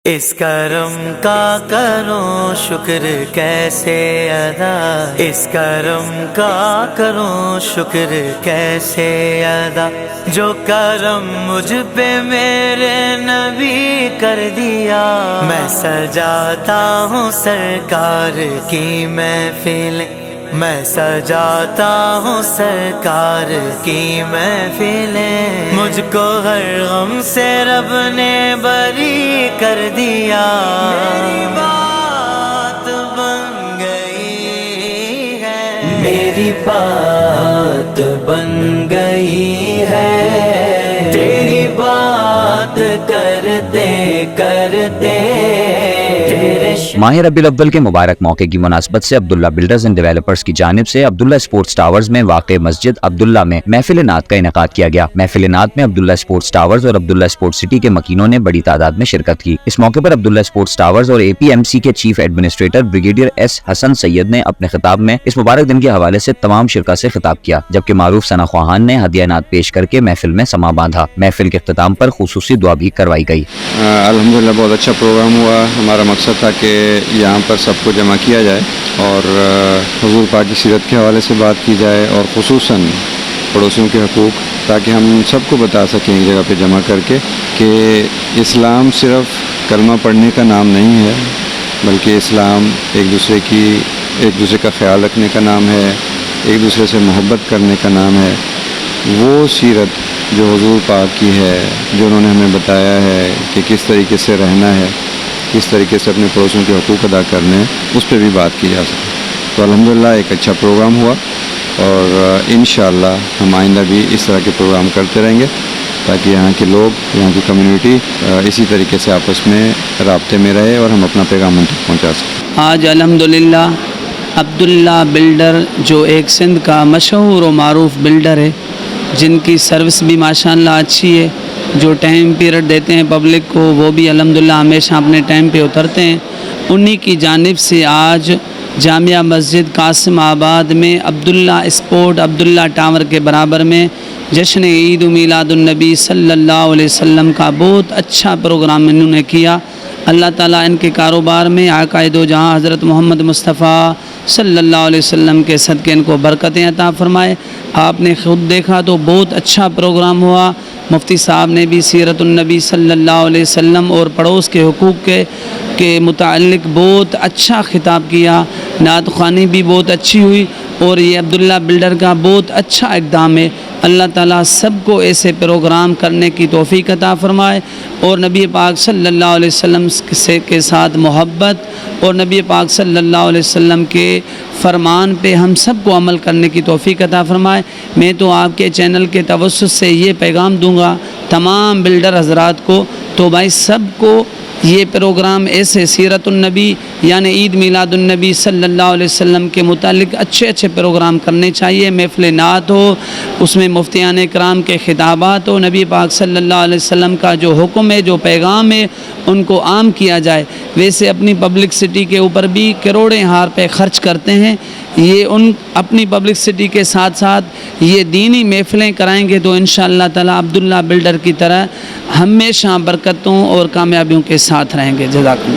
اس کرم کا کروں شکر کیسے ادا، اس کرم کا کروں شکر کیسے ادا، جو کرم مجھ پہ میرے نبی کر دیا۔ میں سجاتا ہوں سرکار کی محفل، میں سجاتا ہوں سرکار کی محفلیں، مجھ کو ہر غم سے رب نے بری کر دیا۔ میری بات بن گئی ہے، میری بات بن گئی ہے، تیری بات کرتے کرتے ماہ ربیع الاول کے مبارک موقع کی مناسبت سے عبداللہ بلڈرز اینڈ ڈیولپرز کی جانب سے عبداللہ اسپورٹس ٹاورز میں واقع مسجد عبداللہ میں محفل نعت کا انعقاد کیا گیا۔ محفل نعت میں عبداللہ اسپورٹس ٹاورز اور عبداللہ اسپورٹس سٹی کے مکینوں نے بڑی تعداد میں شرکت کی۔ اس موقع پر عبداللہ اسپورٹس ٹاورز اور APMC کے چیف ایڈمنسٹریٹر بریگیڈیئر ایس حسن سید نے اپنے خطاب میں اس مبارک دن کے حوالے سے تمام شرکا سے خطاب کیا، جبکہ معروف ثنا خواہان نے ہدیہ نعت پیش کر کے محفل میں سما باندھا۔ محفل کے اختتام پر خصوصی دعا بھی کروائی گئی۔ الحمدللہ بہت اچھا پروگرام ہوا۔ ہمارا مقصد تھا کہ یہاں پر سب کو جمع کیا جائے اور حضور پاک کی سیرت کے حوالے سے بات کی جائے، اور خصوصاً پڑوسیوں کے حقوق، تاکہ ہم سب کو بتا سکیں ایک جگہ پہ جمع کر کے کہ اسلام صرف کلمہ پڑھنے کا نام نہیں ہے، بلکہ اسلام ایک دوسرے کا خیال رکھنے کا نام ہے، ایک دوسرے سے محبت کرنے کا نام ہے۔ وہ سیرت جو حضور پاک کی ہے، جو انہوں نے ہمیں بتایا ہے کہ کس طریقے سے رہنا ہے، کس طریقے سے اپنے پڑوسیوں کے حقوق ادا کرنے ہیں، اس پہ بھی بات کی جا سکے۔ تو الحمدللہ ایک اچھا پروگرام ہوا، اور انشاءاللہ ہم آئندہ بھی اس طرح کے پروگرام کرتے رہیں گے، تاکہ یہاں کے لوگ، یہاں کی کمیونٹی اسی طریقے سے آپس میں رابطے میں رہے اور ہم اپنا پیغام ان تک پہنچا سکیں۔ آج الحمدللہ عبداللہ بلڈر، جو ایک سندھ کا مشہور و معروف بلڈر ہے، جن کی سروس بھی ماشاءاللہ اچھی ہے، جو ٹائم پیریڈ دیتے ہیں پبلک کو، وہ بھی الحمدللہ ہمیشہ اپنے ٹائم پہ اترتے ہیں، انہی کی جانب سے آج جامعہ مسجد قاسم آباد میں عبداللہ اسپورٹ عبداللہ ٹاور کے برابر میں جشن عید و میلاد النبی صلی اللہ علیہ وسلم کا بہت اچھا پروگرام انہوں نے کیا۔ اللہ تعالیٰ ان کے کاروبار میں آقا دو جہاں حضرت محمد مصطفیٰ صلی اللہ علیہ وسلم کے صدقے ان کو برکتیں عطا فرمائے۔ آپ نے خود دیکھا تو بہت اچھا پروگرام ہوا۔ مفتی صاحب نے بھی سیرت النبی صلی اللہ علیہ وسلم اور پڑوس کے حقوق کے متعلق بہت اچھا خطاب کیا۔ نعت خوانی بھی بہت اچھی ہوئی، اور یہ عبداللہ بلڈر کا بہت اچھا اقدام ہے۔ اللہ تعالیٰ سب کو ایسے پروگرام کرنے کی توفیق عطا فرمائے، اور نبی پاک صلی اللہ علیہ وسلم کے ساتھ محبت اور نبی پاک صلی اللہ علیہ وسلم کے فرمان پہ ہم سب کو عمل کرنے کی توفیق عطا فرمائے۔ میں تو آپ کے چینل کے توسط سے یہ پیغام دوں گا تمام بلڈر حضرات کو، تو بھائی سب کو یہ پروگرام ایسے سیرت النبی یعنی عید میلاد النبی صلی اللہ علیہ وسلم کے متعلق اچھے پروگرام کرنے چاہیے۔ محفل نعت ہو، اس میں مفتیان اکرام کے خطابات ہو، نبی پاک صلی اللہ علیہ وسلم کا جو حکم ہے، جو پیغام ہے، ان کو عام کیا جائے۔ ویسے اپنی پبلک سٹی کے اوپر بھی کروڑیں ہار پہ خرچ کرتے ہیں، یہ ان اپنی پبلک سٹی کے ساتھ ساتھ یہ دینی محفلیں کرائیں گے تو انشاءاللہ تعالیٰ عبداللہ بلڈر کی طرح ہمیشہ برکتوں اور کامیابیوں کے ساتھ رہیں گے۔ جزاک اللہ۔